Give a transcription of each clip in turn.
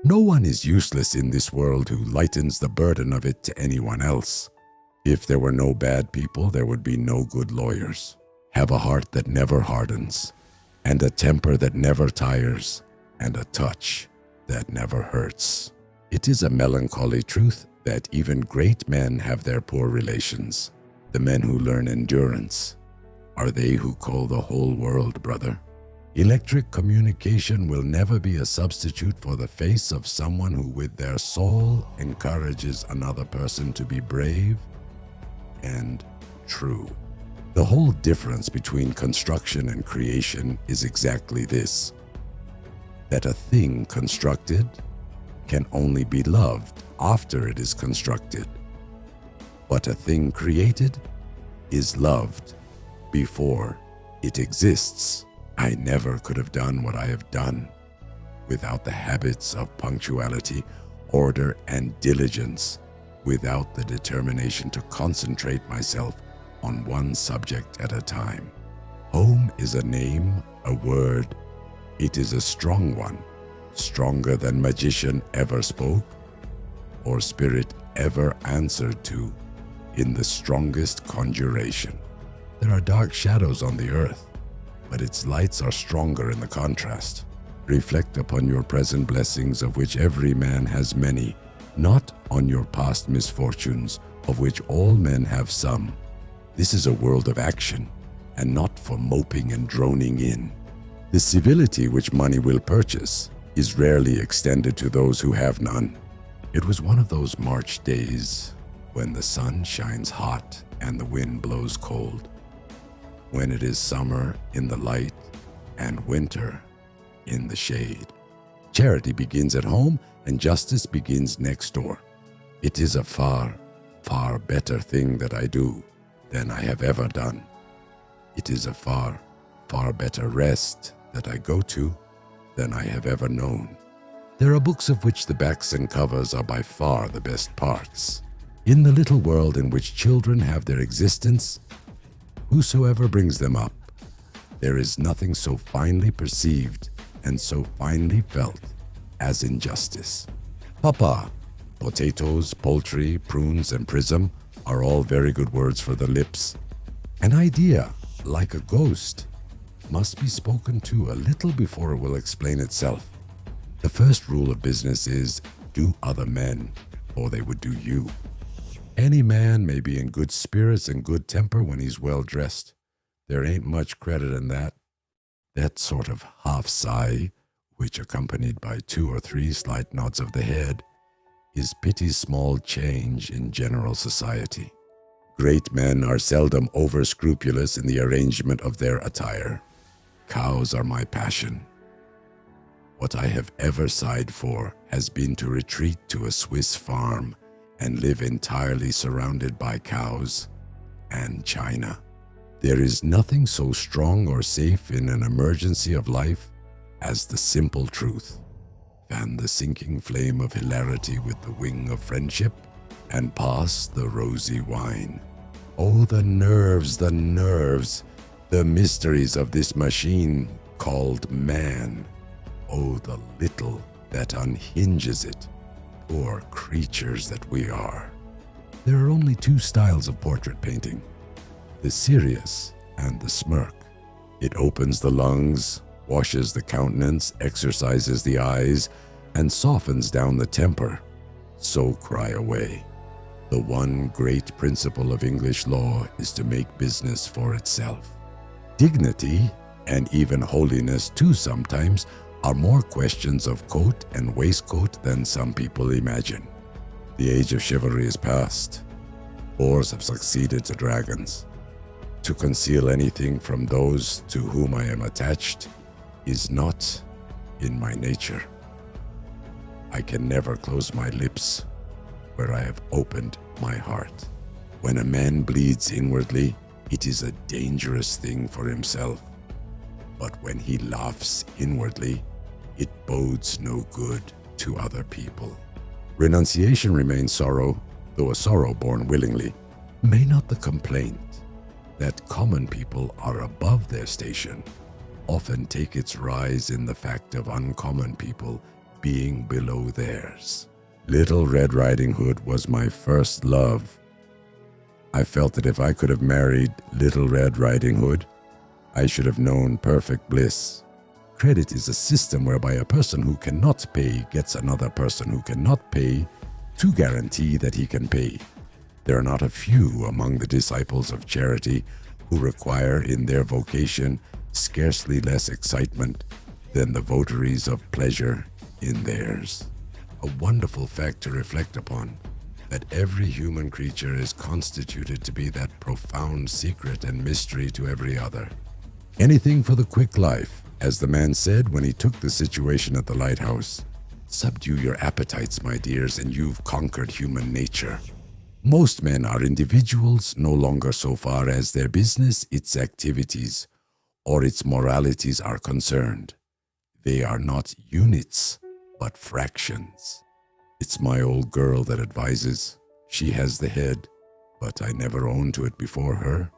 No one is useless in this world who lightens the burden of it to anyone else. If there were no bad people, there would be no good lawyers. Have a heart that never hardens, and a temper that never tires, and a touch that never hurts. It is a melancholy truth that even great men have their poor relations. The men who learn endurance are they who call the whole world brother. Electric communication will never be a substitute for the face of someone who with their soul encourages another person to be brave and true. The whole difference between construction and creation is exactly this: that a thing constructed can only be loved after it is constructed, but a thing created is loved before it exists. I never could have done what I have done without the habits of punctuality, order, and diligence, without the determination to concentrate myself on one subject at a time. Home is a name, a word. It is a strong one, stronger than magician ever spoke or spirit ever answered to in the strongest conjuration. There are dark shadows on the earth, but its lights are stronger in the contrast. Reflect upon your present blessings, of which every man has many, not on your past misfortunes, of which all men have some. This is a world of action, and not for moping and droning in. The civility which money will purchase is rarely extended to those who have none. It was one of those March days when the sun shines hot and the wind blows cold, when it is summer in the light and winter in the shade. Charity begins at home and justice begins next door. It is a far, far better thing that I do than I have ever done. It is a far, far better rest that I go to than I have ever known. There are books of which the backs and covers are by far the best parts. In the little world in which children have their existence, whosoever brings them up, there is nothing so finely perceived and so finely felt as injustice. Papa, potatoes, poultry, prunes, and prism are all very good words for the lips. An idea, like a ghost, must be spoken to a little before it will explain itself. The first rule of business is, do other men, or they would do you. Any man may be in good spirits and good temper when he's well dressed. There ain't much credit in that. That sort of half sigh, which accompanied by 2 or 3 slight nods of the head, is pity's small change in general society. Great men are seldom over-scrupulous in the arrangement of their attire. Cows are my passion. What I have ever sighed for has been to retreat to a Swiss farm and live entirely surrounded by cows and china. There is nothing so strong or safe in an emergency of life as the simple truth. Fan the sinking flame of hilarity with the wing of friendship, and pass the rosy wine. Oh, the nerves, the mysteries of this machine called man. Oh, the little that unhinges it. Poor creatures that we are. There are only 2 styles of portrait painting: the serious and the smirk. It opens the lungs, washes the countenance, exercises the eyes, and softens down the temper. So cry away. The one great principle of English law is to make business for itself. Dignity, and even holiness too sometimes, are more questions of coat and waistcoat than some people imagine. The age of chivalry is past. Boars have succeeded to dragons. To conceal anything from those to whom I am attached is not in my nature. I can never close my lips where I have opened my heart. When a man bleeds inwardly, it is a dangerous thing for himself. But when he laughs inwardly, it bodes no good to other people. Renunciation remains sorrow, though a sorrow borne willingly. May not the complaint that common people are above their station often take its rise in the fact of uncommon people being below theirs. Little Red Riding Hood was my first love. I felt that if I could have married Little Red Riding Hood, I should have known perfect bliss. Credit is a system whereby a person who cannot pay gets another person who cannot pay to guarantee that he can pay. There are not a few among the disciples of charity who require in their vocation scarcely less excitement than the votaries of pleasure in theirs. A wonderful fact to reflect upon, that every human creature is constituted to be that profound secret and mystery to every other. Anything for the quick life, as the man said when he took the situation at the lighthouse. Subdue your appetites, my dears, and you've conquered human nature. Most men are individuals no longer so far as their business, its activities, or its moralities are concerned. They are not units, but fractions. It's my old girl that advises. She has the head, but I never owned to it before her.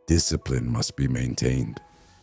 Discipline must be maintained.